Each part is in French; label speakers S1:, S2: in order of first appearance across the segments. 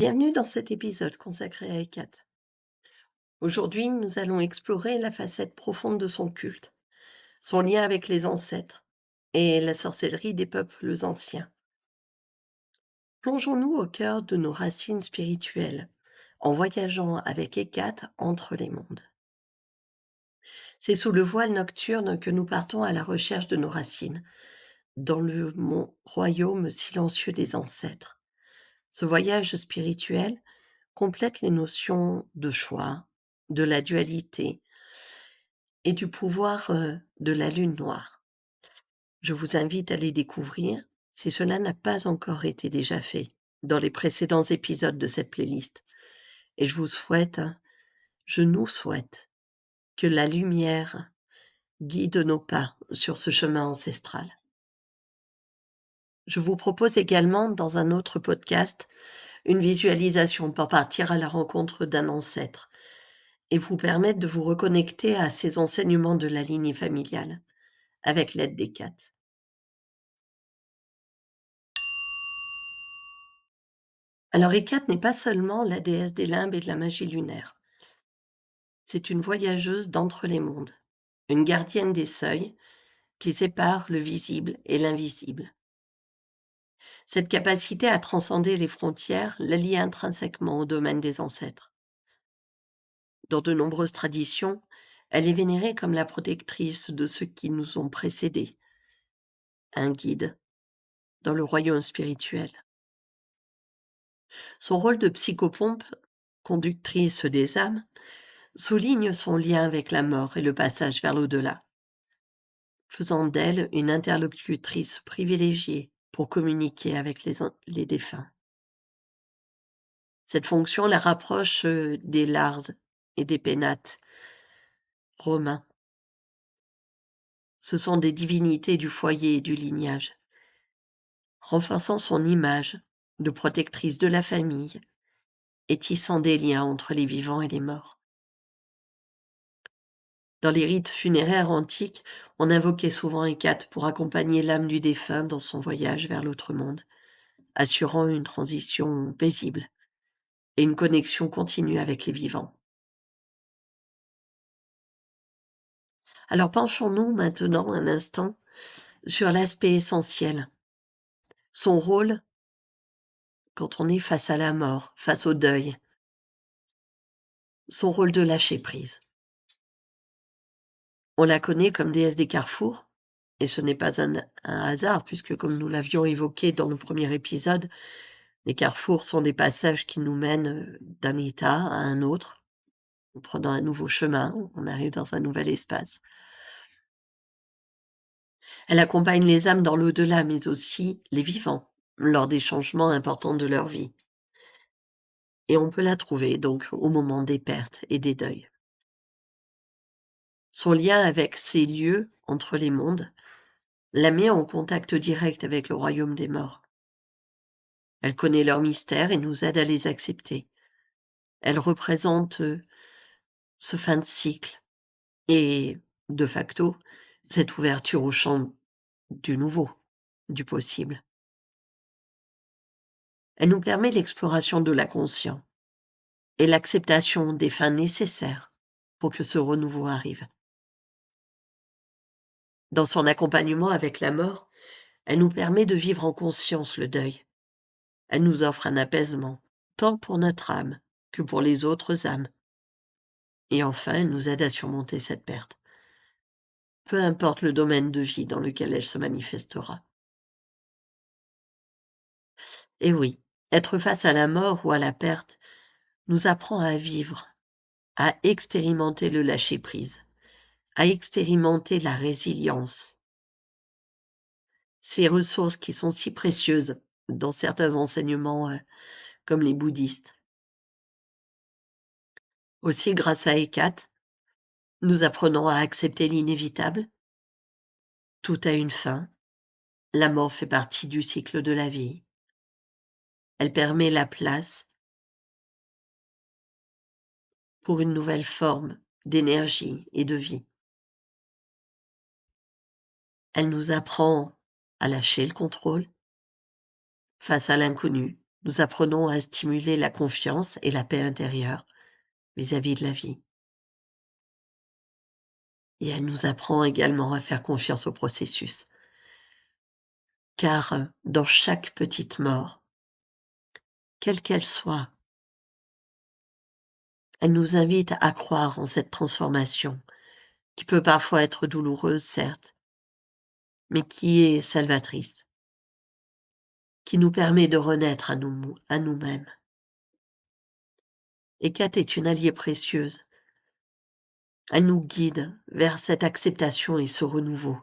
S1: Bienvenue dans cet épisode consacré à Hécate. Aujourd'hui, nous allons explorer la facette profonde de son culte, son lien avec les ancêtres et la sorcellerie des peuples anciens. Plongeons-nous au cœur de nos racines spirituelles en voyageant avec Hécate entre les mondes. C'est sous le voile nocturne que nous partons à la recherche de nos racines, dans le royaume silencieux des ancêtres. Ce voyage spirituel complète les notions de choix, de la dualité et du pouvoir de la lune noire. Je vous invite à les découvrir si cela n'a pas encore été déjà fait dans les précédents épisodes de cette playlist. Et je nous souhaite que la lumière guide nos pas sur ce chemin ancestral. Je vous propose également dans un autre podcast une visualisation pour partir à la rencontre d'un ancêtre et vous permettre de vous reconnecter à ces enseignements de la lignée familiale avec l'aide d'Hécate. Alors Hécate n'est pas seulement la déesse des limbes et de la magie lunaire. C'est une voyageuse d'entre les mondes, une gardienne des seuils qui séparent le visible et l'invisible. Cette capacité à transcender les frontières la lie intrinsèquement au domaine des ancêtres. Dans de nombreuses traditions, elle est vénérée comme la protectrice de ceux qui nous ont précédés, un guide dans le royaume spirituel. Son rôle de psychopompe, conductrice des âmes, souligne son lien avec la mort et le passage vers l'au-delà, faisant d'elle une interlocutrice privilégiée pour communiquer avec les défunts. Cette fonction la rapproche des Lars et des Pénates romains. Ce sont des divinités du foyer et du lignage, renforçant son image de protectrice de la famille et tissant des liens entre les vivants et les morts. Dans les rites funéraires antiques, on invoquait souvent Hécate pour accompagner l'âme du défunt dans son voyage vers l'autre monde, assurant une transition paisible et une connexion continue avec les vivants. Alors penchons-nous maintenant un instant sur l'aspect essentiel, son rôle quand on est face à la mort, face au deuil, son rôle de lâcher prise. On la connaît comme déesse des carrefours, et ce n'est pas un hasard, puisque comme nous l'avions évoqué dans le premier épisode, les carrefours sont des passages qui nous mènent d'un état à un autre, en prenant un nouveau chemin, on arrive dans un nouvel espace. Elle accompagne les âmes dans l'au-delà, mais aussi les vivants, lors des changements importants de leur vie. Et on peut la trouver donc au moment des pertes et des deuils. Son lien avec ces lieux entre les mondes la met en contact direct avec le royaume des morts. Elle connaît leurs mystères et nous aide à les accepter. Elle représente ce fin de cycle et, de facto, cette ouverture au champ du nouveau, du possible. Elle nous permet l'exploration de l'inconscient et l'acceptation des fins nécessaires pour que ce renouveau arrive. Dans son accompagnement avec la mort, elle nous permet de vivre en conscience le deuil. Elle nous offre un apaisement, tant pour notre âme que pour les autres âmes. Et enfin, elle nous aide à surmonter cette perte, peu importe le domaine de vie dans lequel elle se manifestera. Et oui, être face à la mort ou à la perte nous apprend à vivre, à expérimenter le lâcher-prise, à expérimenter la résilience. Ces ressources qui sont si précieuses dans certains enseignements comme les bouddhistes. Aussi, grâce à Hécate, nous apprenons à accepter l'inévitable. Tout a une fin. La mort fait partie du cycle de la vie. Elle permet la place pour une nouvelle forme d'énergie et de vie. Elle nous apprend à lâcher le contrôle face à l'inconnu Nous apprenons à stimuler la confiance et la paix intérieure vis-à-vis de la vie. Et elle nous apprend également à faire confiance au processus. Car dans chaque petite mort, quelle qu'elle soit, elle nous invite à croire en cette transformation, qui peut parfois être douloureuse, certes, mais qui est salvatrice, qui nous permet de renaître à nous-mêmes. Et Kat est une alliée précieuse. Elle nous guide vers cette acceptation et ce renouveau.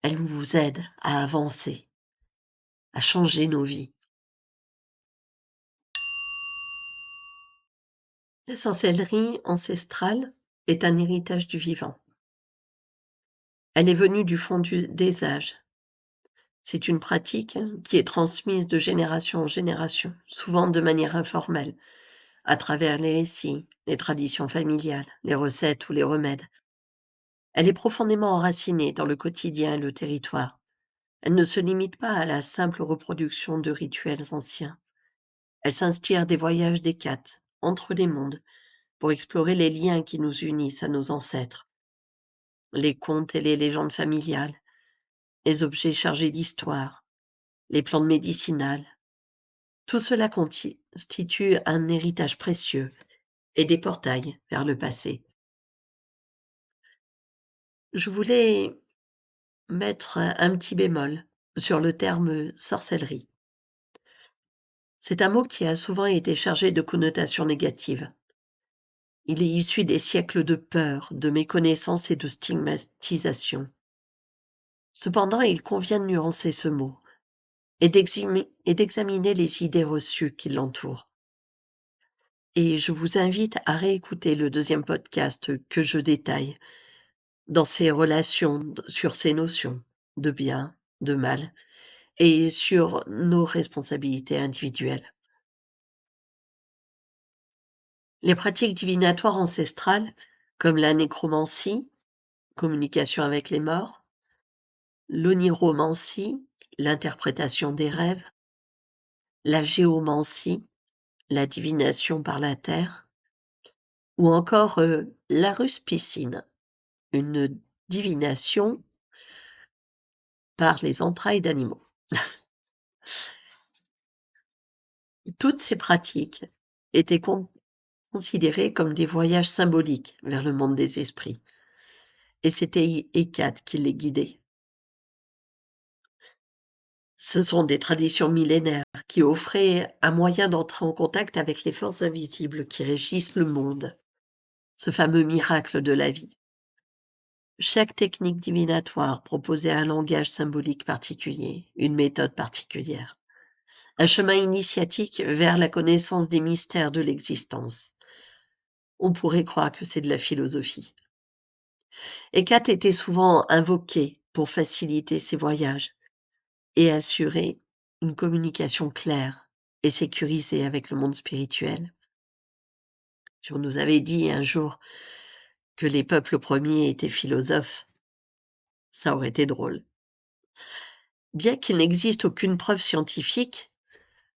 S1: Elle nous aide à avancer, à changer nos vies. La sorcellerie ancestrale est un héritage du vivant. Elle est venue du fond des âges. C'est une pratique qui est transmise de génération en génération, souvent de manière informelle, à travers les récits, les traditions familiales, les recettes ou les remèdes. Elle est profondément enracinée dans le quotidien et le territoire. Elle ne se limite pas à la simple reproduction de rituels anciens. Elle s'inspire des voyages des Cates entre les mondes pour explorer les liens qui nous unissent à nos ancêtres, les contes et les légendes familiales, les objets chargés d'histoire, les plantes médicinales. Tout cela constitue un héritage précieux et des portails vers le passé. Je voulais mettre un petit bémol sur le terme sorcellerie. C'est un mot qui a souvent été chargé de connotations négatives. Il est issu des siècles de peur, de méconnaissance et de stigmatisation. Cependant, il convient de nuancer ce mot et d'examiner les idées reçues qui l'entourent. Et je vous invite à réécouter le deuxième podcast que je détaille dans ces relations, sur ces notions de bien, de mal, et sur nos responsabilités individuelles. Les pratiques divinatoires ancestrales, comme la nécromancie, communication avec les morts, l'oniromancie, l'interprétation des rêves, la géomancie, la divination par la terre, ou encore la ruspicine, une divination par les entrailles d'animaux. Toutes ces pratiques étaient considérées comme des voyages symboliques vers le monde des esprits, et c'était Hécate qui les guidait. Ce sont des traditions millénaires qui offraient un moyen d'entrer en contact avec les forces invisibles qui régissent le monde, ce fameux miracle de la vie. Chaque technique divinatoire proposait un langage symbolique particulier, une méthode particulière, un chemin initiatique vers la connaissance des mystères de l'existence. On pourrait croire que c'est de la philosophie. Hécate était souvent invoquée pour faciliter ses voyages et assurer une communication claire et sécurisée avec le monde spirituel. Si on nous avait dit un jour que les peuples premiers étaient philosophes, ça aurait été drôle. Bien qu'il n'existe aucune preuve scientifique,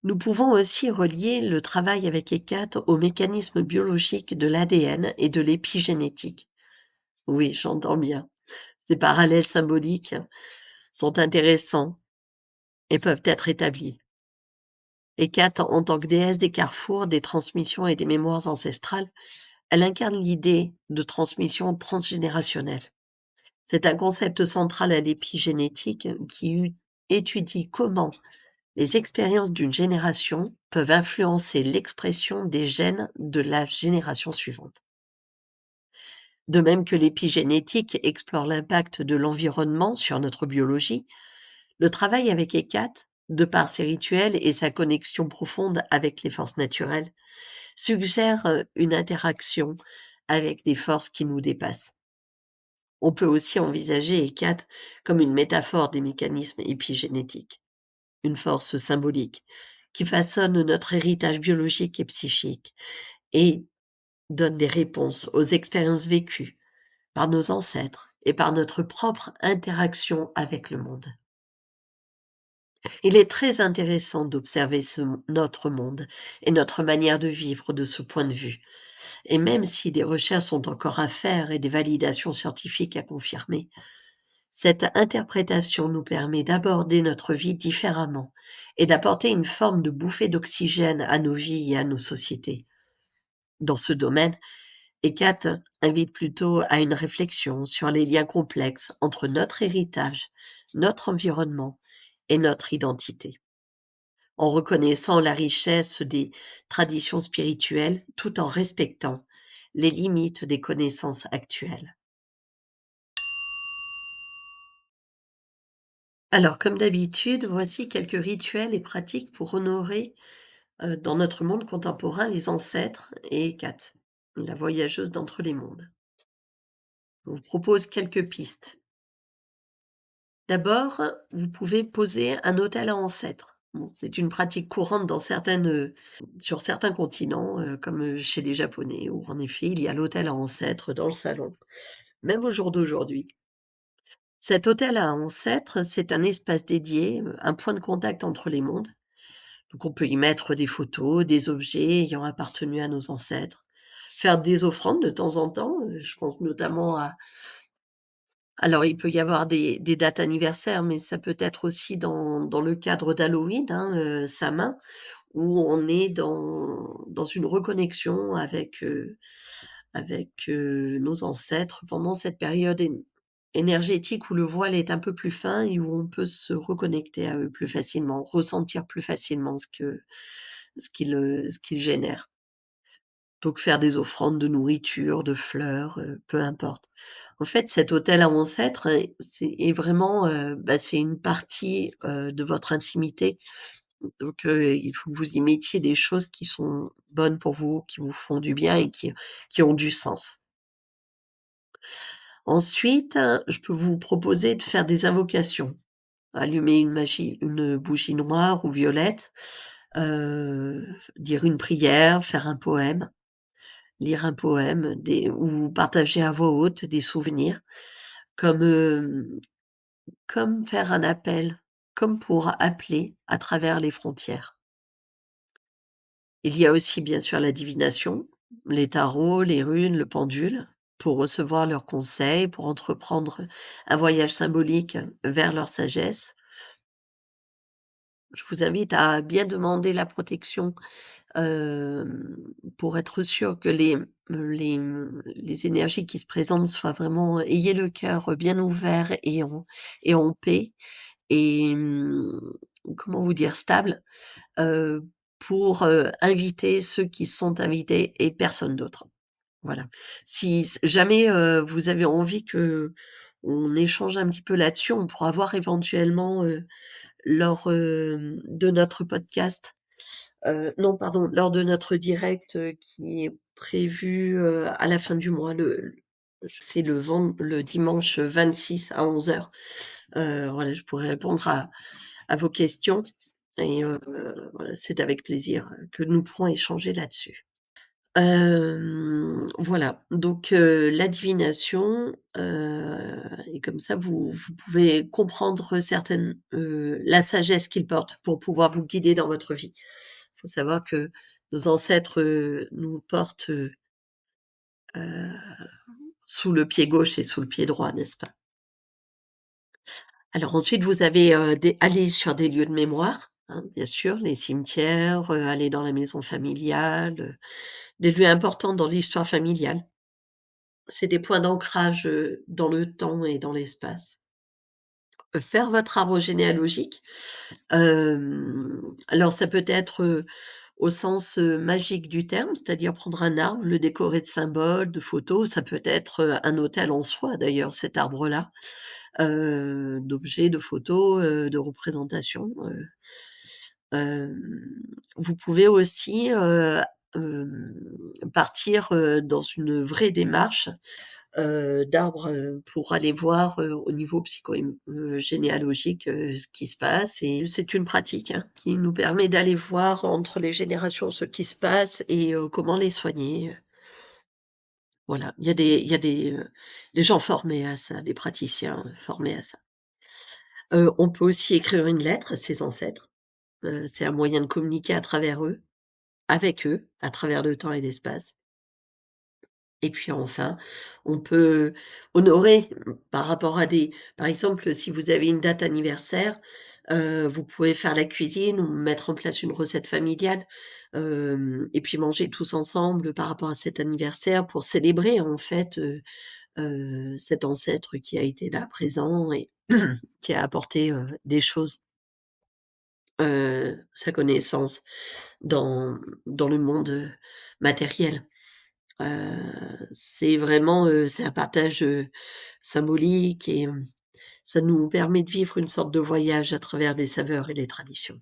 S1: nous pouvons aussi relier le travail avec Hécate aux mécanismes biologiques de l'ADN et de l'épigénétique. Oui, j'entends bien. Ces parallèles symboliques sont intéressants et peuvent être établis. Hécate, en tant que déesse des carrefours, des transmissions et des mémoires ancestrales, elle incarne l'idée de transmission transgénérationnelle. C'est un concept central à l'épigénétique qui étudie comment les expériences d'une génération peuvent influencer l'expression des gènes de la génération suivante. De même que l'épigénétique explore l'impact de l'environnement sur notre biologie, le travail avec Hécate, de par ses rituels et sa connexion profonde avec les forces naturelles, suggère une interaction avec des forces qui nous dépassent. On peut aussi envisager Hécate comme une métaphore des mécanismes épigénétiques, une force symbolique qui façonne notre héritage biologique et psychique et donne des réponses aux expériences vécues par nos ancêtres et par notre propre interaction avec le monde. Il est très intéressant d'observer notre monde et notre manière de vivre de ce point de vue. Et même si des recherches sont encore à faire et des validations scientifiques à confirmer, cette interprétation nous permet d'aborder notre vie différemment et d'apporter une forme de bouffée d'oxygène à nos vies et à nos sociétés. Dans ce domaine, Eckhart invite plutôt à une réflexion sur les liens complexes entre notre héritage, notre environnement et notre identité, en reconnaissant la richesse des traditions spirituelles tout en respectant les limites des connaissances actuelles. Alors, comme d'habitude, voici quelques rituels et pratiques pour honorer dans notre monde contemporain les ancêtres et Kat, la voyageuse d'entre les mondes. Je vous propose quelques pistes. D'abord, vous pouvez poser un autel à ancêtres. Bon, c'est une pratique courante sur certains continents, comme chez les Japonais, où en effet il y a l'autel à ancêtres dans le salon, même au jour d'aujourd'hui. Cet autel à ancêtres, c'est un espace dédié, un point de contact entre les mondes. Donc on peut y mettre des photos, des objets ayant appartenu à nos ancêtres, faire des offrandes de temps en temps, je pense notamment à alors il peut y avoir des dates anniversaires, mais ça peut être aussi dans le cadre d'Halloween, hein, Samhain, où on est dans une reconnexion avec nos ancêtres pendant cette période énergétique où le voile est un peu plus fin et où on peut se reconnecter à eux plus facilement, ressentir plus facilement ce qu'ils génèrent. Donc faire des offrandes de nourriture, de fleurs, peu importe. En fait, cet autel à ancêtres est vraiment, c'est une partie, de votre intimité. Donc il faut que vous y mettiez des choses qui sont bonnes pour vous, qui vous font du bien et qui ont du sens. Ensuite, je peux vous proposer de faire des invocations. Allumer une bougie noire ou violette, dire une prière, faire un poème. Lire un poème, ou partager à voix haute des souvenirs, comme, comme faire un appel, comme pour appeler à travers les frontières. Il y a aussi bien sûr la divination, les tarots, les runes, le pendule, pour recevoir leurs conseils, pour entreprendre un voyage symbolique vers leur sagesse. Je vous invite à bien demander la protection pour être sûr que les, les énergies qui se présentent soient vraiment ayez le cœur bien ouvert et en paix et comment vous dire? Stable, pour, inviter ceux qui sont invités et personne d'autre. Voilà. Si jamais, vous avez envie qu'on échange un petit peu là-dessus, on pourra voir éventuellement, lors, de notre podcast. Non, pardon, lors de notre direct, qui est prévu, à la fin du mois, c'est le dimanche 26 à 11h. Voilà, je pourrai répondre à vos questions et voilà, c'est avec plaisir, que nous pourrons échanger là-dessus. Voilà, donc la divination, et comme ça vous pouvez comprendre la sagesse qu'ils portent pour pouvoir vous guider dans votre vie. Il faut savoir que nos ancêtres, nous portent, sous le pied gauche et sous le pied droit, n'est-ce pas? Alors ensuite vous avez, aller sur des lieux de mémoire, hein, bien sûr, les cimetières, aller dans la maison familiale, des lieux importants dans l'histoire familiale. C'est des points d'ancrage, dans le temps et dans l'espace. Faire votre arbre généalogique, alors ça peut être, au sens, magique du terme, c'est-à-dire prendre un arbre, le décorer de symboles, de photos. Ça peut être, un autel en soi d'ailleurs, cet arbre-là, d'objets, de photos, de représentations, vous pouvez aussi, partir, dans une vraie démarche d'arbres, pour aller voir, au niveau généalogique, ce qui se passe et c'est une pratique, hein, qui nous permet d'aller voir entre les générations ce qui se passe et comment les soigner, voilà. Il y a des gens formés à ça, des praticiens formés à ça. On peut aussi écrire une lettre à ses ancêtres, c'est un moyen de communiquer à travers eux, avec eux, à travers le temps et l'espace. Et puis enfin, on peut honorer, par rapport à des par exemple, si vous avez une date anniversaire, vous pouvez faire la cuisine ou mettre en place une recette familiale, et puis manger tous ensemble par rapport à cet anniversaire pour célébrer en fait, cet ancêtre qui a été là présent et qui a apporté, des choses, sa connaissance dans le monde, matériel. C'est vraiment, c'est un partage, symbolique et ça nous permet de vivre une sorte de voyage à travers les saveurs et les traditions.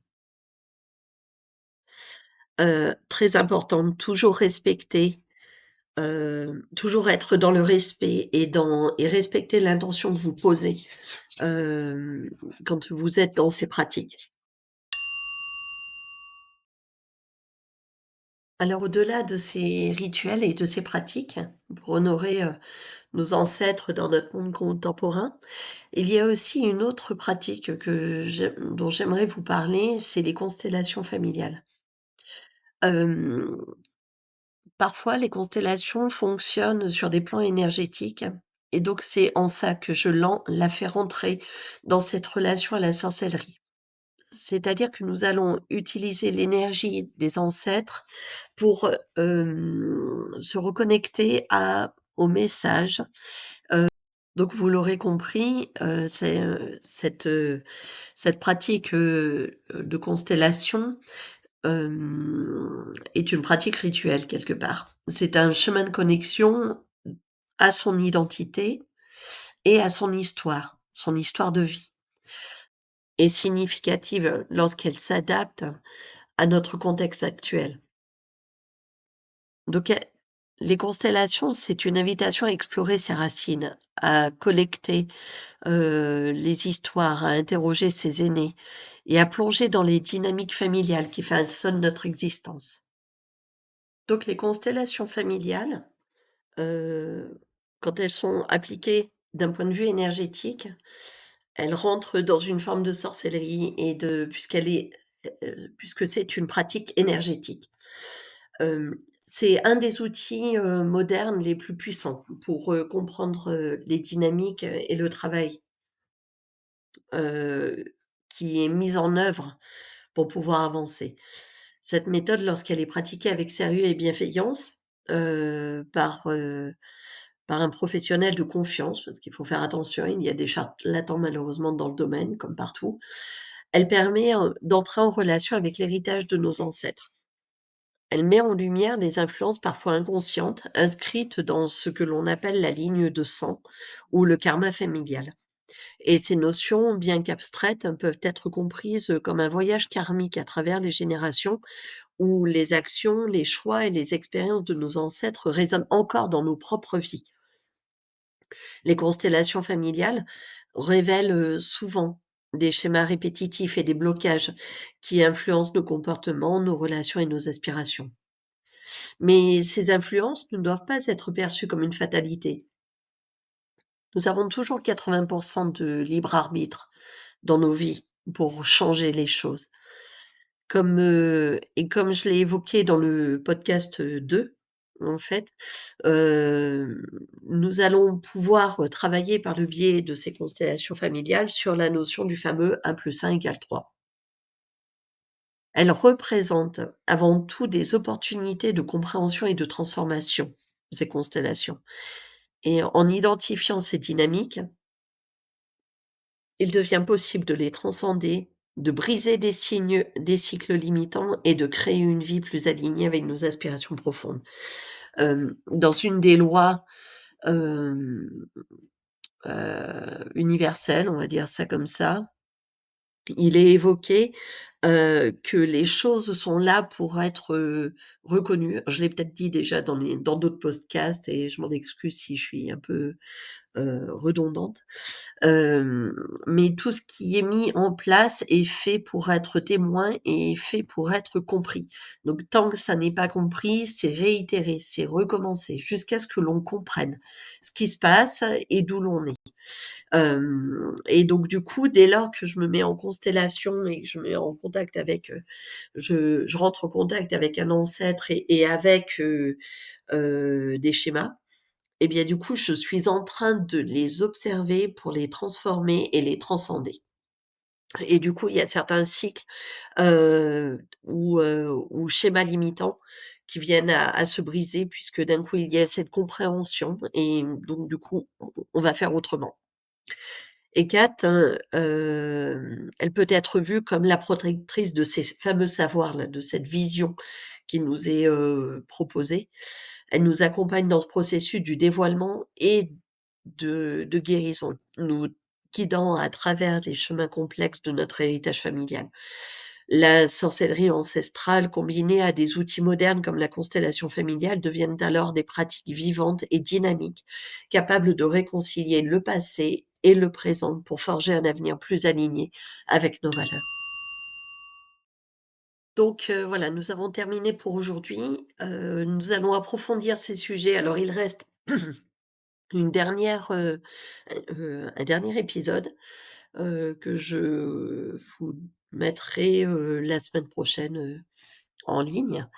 S1: Très important de toujours respecter, toujours être dans le respect et respecter l'intention que vous posez, hem, quand vous êtes dans ces pratiques. Alors au-delà de ces rituels et de ces pratiques, pour honorer, nos ancêtres dans notre monde contemporain, il y a aussi une autre pratique dont j'aimerais vous parler, c'est les constellations familiales. Hem, Parfois, les constellations fonctionnent sur des plans énergétiques et donc c'est en ça que je la fais rentrer dans cette relation à la sorcellerie. C'est-à-dire que nous allons utiliser l'énergie des ancêtres pour, se reconnecter aux messages. Donc vous l'aurez compris, cette pratique, de constellation, est une pratique rituelle quelque part. C'est un chemin de connexion à son identité et à son histoire de vie est significative lorsqu'elle s'adapte à notre contexte actuel. Donc les constellations, c'est une invitation à explorer ses racines, à collecter les histoires, à interroger ses aînés et à plonger dans les dynamiques familiales qui façonnent notre existence. Donc les constellations familiales, heu, quand elles sont appliquées d'un point de vue énergétique, elles rentrent dans une forme de sorcellerie et puisque c'est une pratique énergétique. C'est un des outils, modernes les plus puissants pour, comprendre, les dynamiques, et le travail, heu, qui est mis en œuvre pour pouvoir avancer. Cette méthode, lorsqu'elle est pratiquée avec sérieux et bienveillance, par un professionnel de confiance, parce qu'il faut faire attention, il y a des charlatans malheureusement dans le domaine, comme partout. Elle permet, d'entrer en relation avec l'héritage de nos ancêtres. Elle met en lumière les influences parfois inconscientes, inscrites dans ce que l'on appelle la ligne de sang ou le karma familial. Et ces notions, bien qu'abstraites, peuvent être comprises comme un voyage karmique à travers les générations où les actions, les choix et les expériences de nos ancêtres résonnent encore dans nos propres vies. Les constellations familiales révèlent, souvent des schémas répétitifs et des blocages qui influencent nos comportements, nos relations et nos aspirations. Mais ces influences ne doivent pas être perçues comme une fatalité. Nous avons toujours 80 de libre arbitre dans nos vies pour changer les choses. Comme je l'ai évoqué dans le podcast, 2, en fait, nous allons pouvoir, travailler par le biais de ces constellations familiales sur la notion du fameux 1+1 = 3. Elles représentent avant tout des opportunités de compréhension et de transformation, ces constellations. Et en identifiant ces dynamiques, il devient possible de les transcender, de briser des cycles limitants et de créer une vie plus alignée avec nos aspirations profondes. Dans une des lois, hem, universelles, on va dire ça comme ça, il est évoqué, que les choses sont là pour être, reconnues. Je l'ai peut-être dit déjà dans d'autres podcasts et je m'en excuse si je suis un peu, redondante. Mais tout ce qui est mis en place est fait pour être témoin et est fait pour être compris. Donc tant que ça n'est pas compris, c'est réitérer, c'est recommencer jusqu'à ce que l'on comprenne ce qui se passe et d'où l'on est. Et donc du coup, dès lors que je me mets en constellation et que je me mets en contact avec, je rentre en contact avec un ancêtre et avec, des schémas, et bien du coup, je suis en train de les observer pour les transformer et les transcender. Et du coup, il y a certains cycles, ou schémas limitants qui viennent à se briser puisque d'un coup, il y a cette compréhension et donc du coup, on va faire autrement. Et Kat, elle peut être vue comme la protectrice de ces fameux savoirs-là, de cette vision qui nous est, proposée. Elle nous accompagne dans ce processus du dévoilement et de guérison, nous guidant à travers les chemins complexes de notre héritage familial. La sorcellerie ancestrale combinée à des outils modernes comme la constellation familiale deviennent alors des pratiques vivantes et dynamiques, capables de réconcilier le passé et le présent pour forger un avenir plus aligné avec nos valeurs. Donc voilà, nous avons terminé pour aujourd'hui. Nous allons approfondir ces sujets. Alors il reste une dernière, un dernier épisode, que je vous mettrai, la semaine prochaine, en ligne.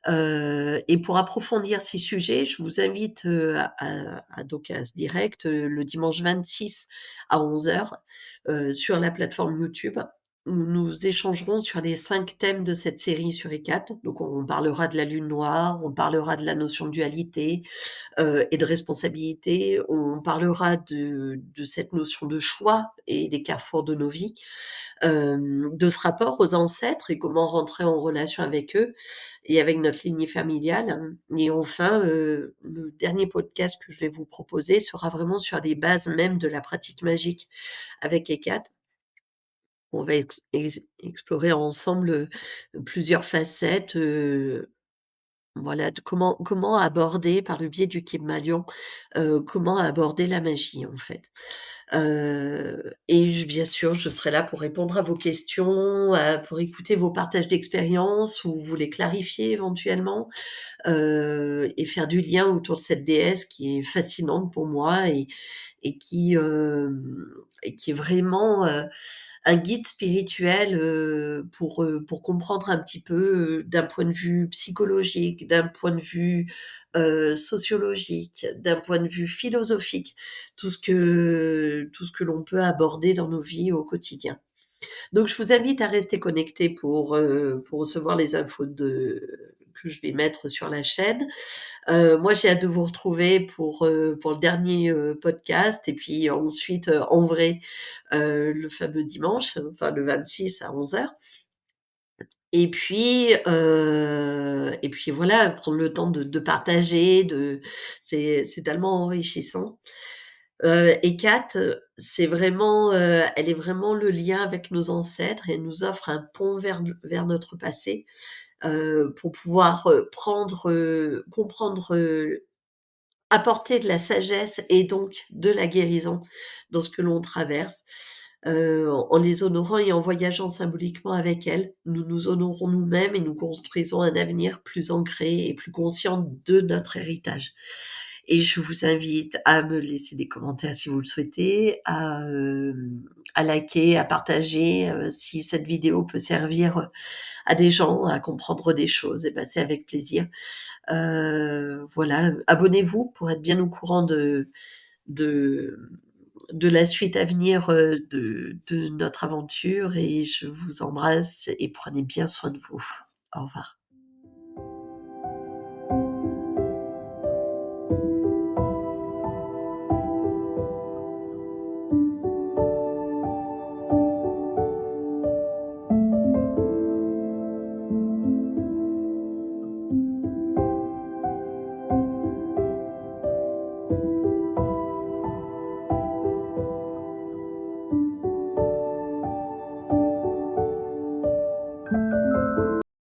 S1: Et pour approfondir ces sujets, je vous invite, donc à ce direct, le dimanche 26 à 11h, sur la plateforme YouTube, où nous échangerons sur les 5 thèmes de cette série sur ECAT. Donc on parlera de la lune noire, on parlera de la notion de dualité, et de responsabilité. On parlera de cette notion de choix et des carrefours de nos vies, de ce rapport aux ancêtres et comment rentrer en relation avec eux et avec notre lignée familiale. Et enfin, le dernier podcast que je vais vous proposer sera vraiment sur les bases même de la pratique magique avec ECAT. On va explorer ensemble, plusieurs facettes, voilà, de comment aborder par le biais du Kybalion, comment aborder la magie, en fait. Et bien sûr, je serai là pour répondre à vos questions, pour écouter vos partages d'expériences ou vous les clarifier éventuellement, et faire du lien autour de cette déesse qui est fascinante pour moi et qui, et qui est vraiment, un guide spirituel, pour comprendre un petit peu, d'un point de vue psychologique, d'un point de vue, sociologique, d'un point de vue philosophique, tout ce que l'on peut aborder dans nos vies au quotidien. Donc je vous invite à rester connectés pour recevoir les infos que je vais mettre sur la chaîne. Moi, j'ai hâte de vous retrouver pour le dernier, podcast et puis ensuite, en vrai, le fameux dimanche, enfin le 26 à 11h. Et puis voilà, prendre le temps de partager, c'est tellement enrichissant. Et Kat, c'est vraiment, elle est vraiment le lien avec nos ancêtres et elle nous offre un pont vers notre passé, pour pouvoir, comprendre, apporter de la sagesse et donc de la guérison dans ce que l'on traverse. En les honorant et en voyageant symboliquement avec elles, nous nous honorons nous-mêmes et nous construisons un avenir plus ancré et plus conscient de notre héritage. Et je vous invite à me laisser des commentaires si vous le souhaitez, à liker, à partager, si cette vidéo peut servir à des gens à comprendre des choses, et ben c'est avec plaisir. Voilà, abonnez-vous pour être bien au courant de, de la suite à venir, de notre aventure et je vous embrasse et prenez bien soin de vous. Au revoir.